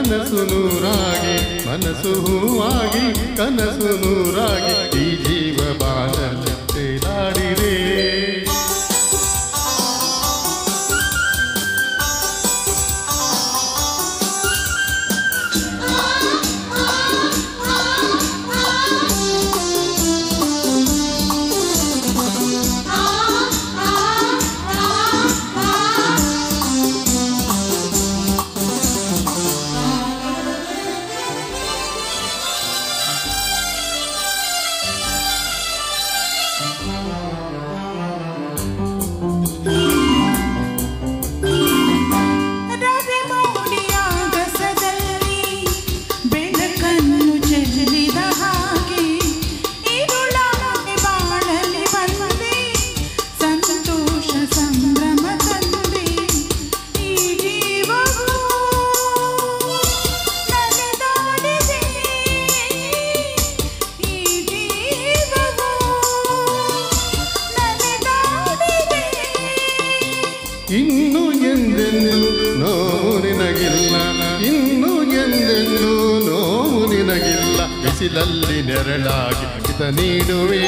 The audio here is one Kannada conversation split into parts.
ಕನಸು ನೂರಾಗಿ ಮನಸ್ಸು ಹೂವಾಗಿ ಕನಸು ನೂರಾಗಿ ಈ ಜೀವ ಬಾಳಲ್ಲಿ ತೇಲಾಡಿದೆ. ಇನ್ನು ಎಂದೆಂದು ನೋವು ನಿನಗಿಲ್ಲ, ಇನ್ನು ಎಂದೆಂದು ನೋವು ನಿನಗಿಲ್ಲ. ಬಿಸಿಲಲ್ಲಿ ನೆರಳಾಗಿ ಹಿತ ನೀಡುವೆ.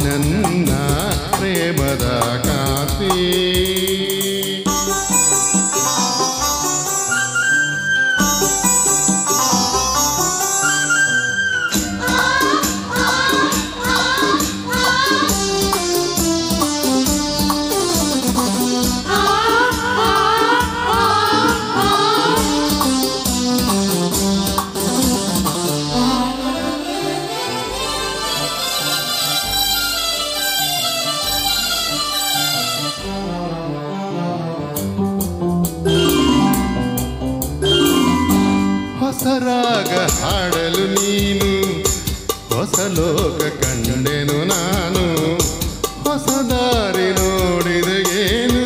ನನ್ನ ಪ್ರೇಮದ ಕಾಂತಿ ಹೊಸರಾಗ ಹಾಡಲು ನೀನು, ಹೊಸ ಲೋಕ ಕಂಡೆನು ನಾನು. ಹೊಸ ದಾರಿ ನೋಡಿದ ಏನು,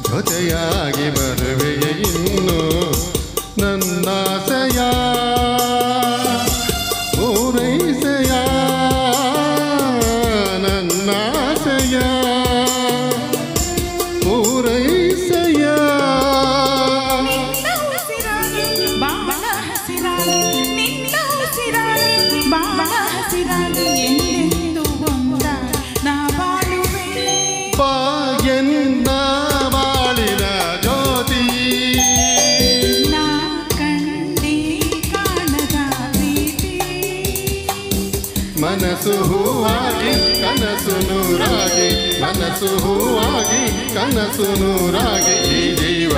ಜೊತೆಯಾಗಿ ಬರುವೆಯೇ ಇನ್ನು. ನನ್ನಾಸೆಯ ಪೂರೈಸೆಯ, ನನ್ನಾಸೆಯ ಪೂರೈಸೆಯ. ಎನ್ನ ಬಾಳಿನ ಜ್ಯೋತಿ ನಾ ಕಂಡಿ ಕಾಣದ ಪ್ರೀತಿ. ಮನಸ್ಸು ಹೂವಾಗಿ ಕನಸು ನೂರಾಗಿ, ಮನಸ್ಸು ಹೂವಾಗಿ ಕನಸು ನೂರಾಗಿ ಈ ಜೀವ